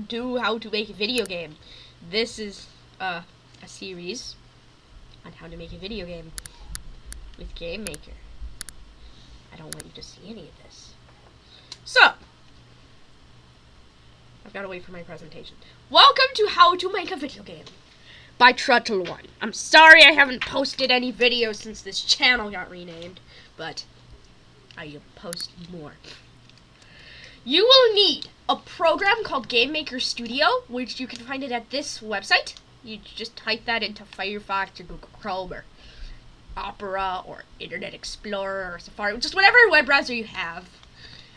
to how to make a video game. This is a series on how to make a video game with Game Maker. I don't want you to see any of this. So, I've got to wait for my presentation. Welcome to How to Make a Video Game by Truttle1. I'm sorry I haven't posted any videos since this channel got renamed, but I will post more. You will need a program called Game Maker Studio, which you can find it at this website. You just type that into Firefox or Google Chrome or Opera or Internet Explorer or Safari, just whatever web browser you have.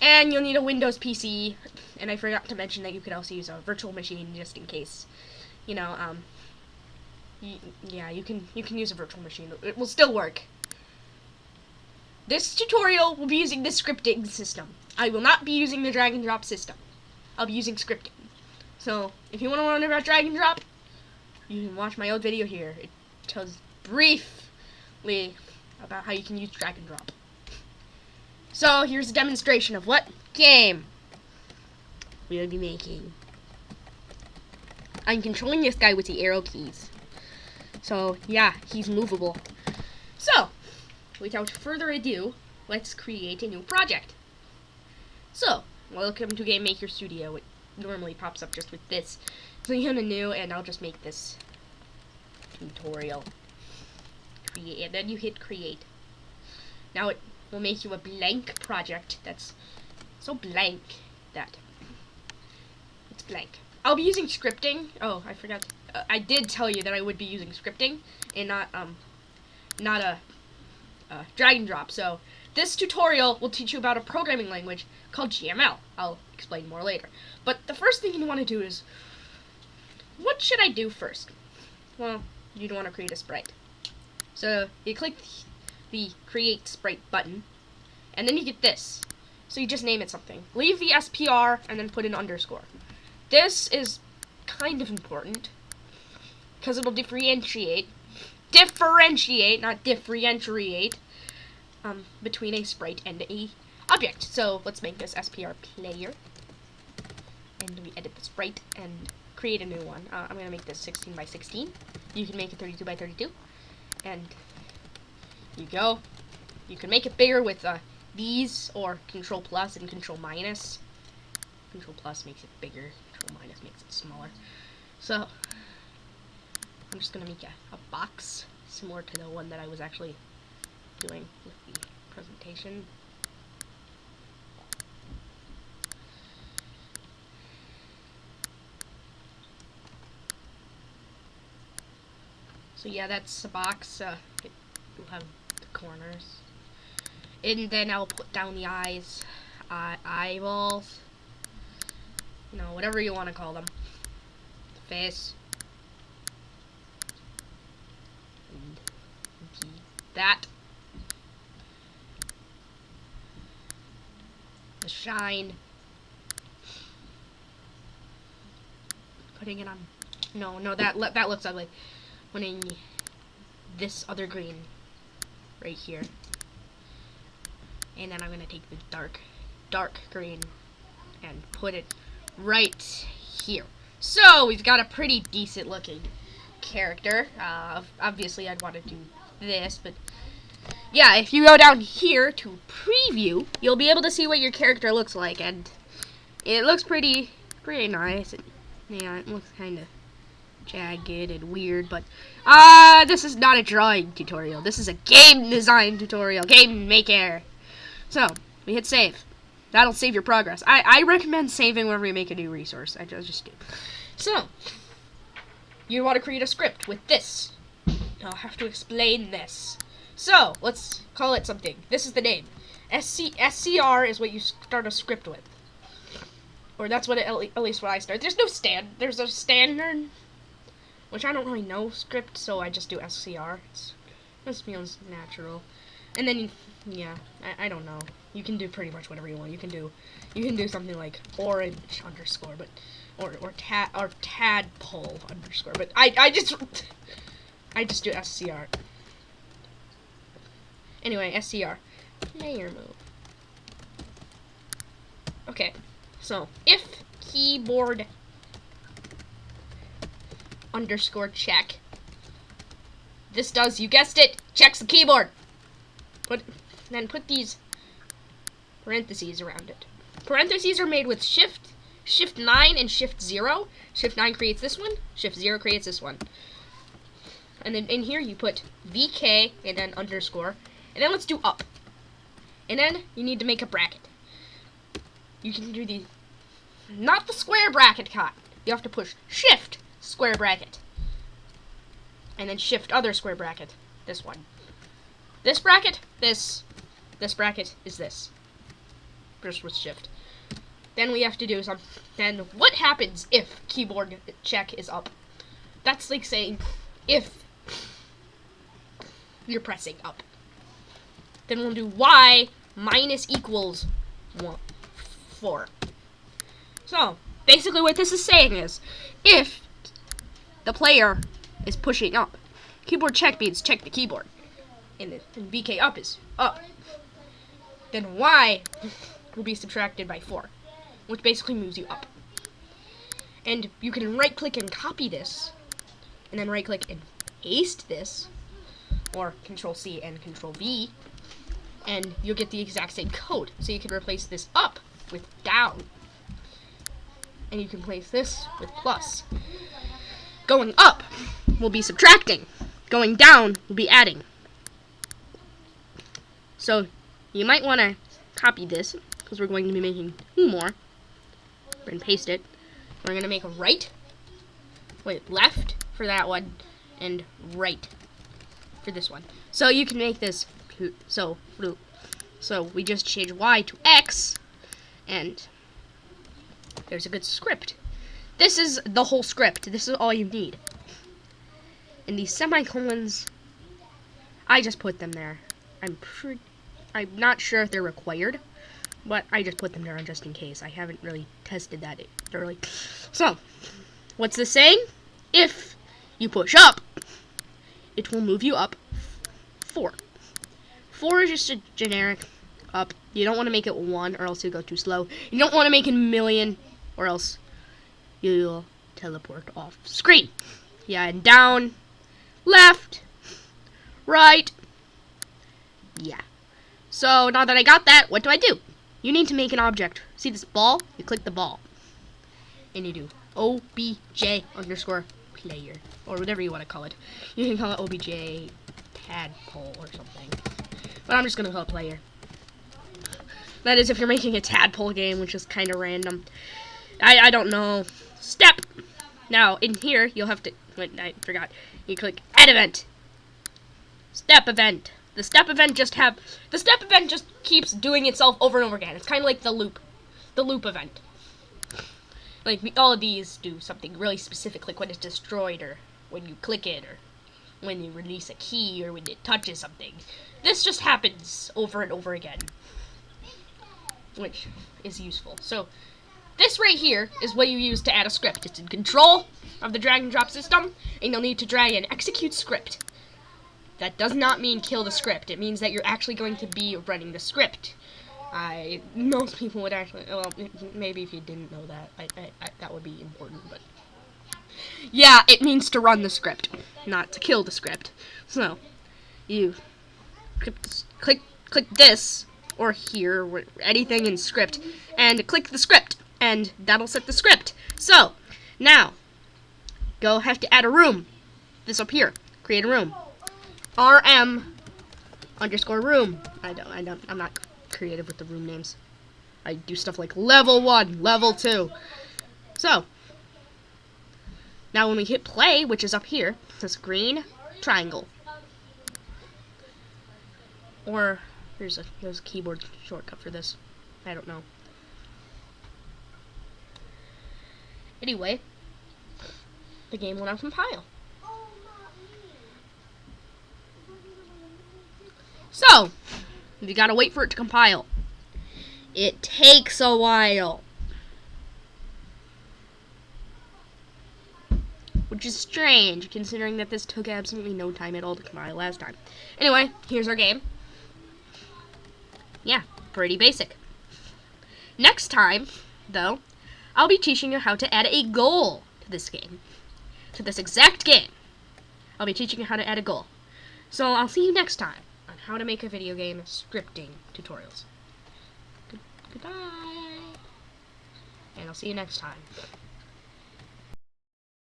And you'll need a Windows PC, and I forgot to mention that you could also use a virtual machine just in case. You know, yeah, you can use a virtual machine. It will still work. This tutorial will be using the scripting system. I will not be using the drag and drop system. I'll be using scripting. So, if you want to learn about drag and drop, you can watch my old video here. It tells briefly about how you can use drag and drop. So, here's a demonstration of what game we'll be making. I'm controlling this guy with the arrow keys. So, yeah, he's movable. So, without further ado, let's create a new project. So, welcome to Game Maker Studio. It normally pops up just with this. So you go to new, and I'll just make this tutorial. Create, and then you hit create. Now it will make you a blank project that's so blank that it's blank. I'll be using scripting. Oh, I forgot. I did tell you that I would be using scripting and not a drag and drop. So this tutorial will teach you about a programming language called GML. I'll explain more later. But the first thing you want to do is, what should I do first? Well, you'd want to create a sprite. So you click the create sprite button, and then you get this. So you just name it something. Leave the SPR and then put an underscore. This is kind of important because it'll differentiate, not differentiate, between a sprite and a object. So let's make this SPR player, and we edit the sprite and create a new one. I'm gonna make this 16 by 16. You can make it 32 by 32, and you go. You can make it bigger with these or Control Plus and Control Minus. Control Plus makes it bigger. Control Minus makes it smaller. So I'm just gonna make a box similar to the one that I was actually doing with the presentation. So yeah, that's a box. It will have the corners, and then I'll put down the eyes, eyeballs, you know, whatever you want to call them, the face, and that, the shine, putting it on. No, that looks ugly. Putting this other green right here, and then I'm gonna take the dark green and put it right here. So we've got a pretty decent looking character. Obviously I'd want to do this, but yeah, if you go down here to preview, you'll be able to see what your character looks like, and it looks pretty nice. Yeah, it looks kind of jagged and weird, but this is not a drawing tutorial. This is a game design tutorial. Game Maker. So we hit save. That'll save your progress. I recommend saving whenever you make a new resource. I just do. So you want to create a script with this. I'll have to explain this. So let's call it something. This is the name. SCR is what you start a script with, or that's what at least what I start. There's a standard, which I don't really know script, so I just do SCR. This feels natural. And then, yeah, I don't know. You can do pretty much whatever you want. You can do something like orange underscore, but or tadpole underscore. But I just do SCR. Anyway, SCR. Player move. Okay, so if keyboard underscore check. This does, you guessed it, checks the keyboard. Then put these parentheses around it. Parentheses are made with Shift 9 and Shift 0. Shift 9 creates this one, Shift 0 creates this one. And then in here you put VK and then underscore. And then let's do up. And then you need to make a bracket. You can do the, not the square bracket cut. You have to push Shift square bracket. And then Shift other square bracket. This one. This bracket, this bracket is this. Just with Shift. Then we have to do something. Then what happens if keyboard check is up? That's like saying if you're pressing up. Then we'll do Y minus equals 4. So basically what this is saying is if the player is pushing up, keyboard check means check the keyboard. And VK up is up. Then Y will be subtracted by 4, which basically moves you up. And you can right click and copy this, and then right click and paste this, or Control C and Control V, and you'll get the exact same code. So you can replace this up with down, and you can replace this with plus. Going up will be subtracting. Going down will be adding. So you might want to copy this, because we're going to be making 2 more. We're going to paste it. We're going to make a left for that one, and right for this one. So you can make this, so we just change Y to X, and there's a good script. This is the whole script. This is all you need. And these semicolons, I just put them there. I'm not sure if they're required, but I just put them there just in case. I haven't really tested that thoroughly. So, what's this saying? If you push up, it will move you up 4. 4 is just a generic up. You don't want to make it 1 or else you'll go too slow. You don't want to make it 1,000,000 or else you'll teleport off screen. Yeah, and down, left, right. Yeah. So now that I got that, what do? You need to make an object. See this ball? You click the ball. And you do OBJ underscore player. Or whatever you want to call it. You can call it OBJ tadpole or something. But I'm just going to call it player. That is if you're making a tadpole game, which is kind of random. I don't know. Step! Now, in here, you'll have to... Wait, I forgot. You click add event. Step event. The step event just keeps doing itself over and over again. It's kind of like the loop event. Like all of these do something really specific, like when it's destroyed, or when you click it, or when you release a key, or when it touches something. This just happens over and over again, which is useful. So this right here is what you use to add a script. It's in control of the drag and drop system, and you'll need to drag and execute script. That does not mean kill the script. It means that you're actually going to be running the script. Most people would actually, well, maybe if you didn't know that, that would be important, but yeah, it means to run the script, not to kill the script. So, you click this, or here, or anything in script, and click the script, and that'll set the script. So, now, have to add a room. This up here, create a room. RM underscore room. I'm not creative with the room names. I do stuff like level 1, level 2. So, now when we hit play, which is up here, this green triangle. Or, there's a keyboard shortcut for this. I don't know. Anyway, the game will now compile. So, you gotta wait for it to compile. It takes a while. Which is strange, considering that this took absolutely no time at all to compile last time. Anyway, here's our game. Yeah, pretty basic. Next time, though, I'll be teaching you how to add a goal to this game. to this exact game, I'll be teaching you how to add a goal. So I'll see you next time on how to make a video game scripting tutorials. Goodbye. And I'll see you next time.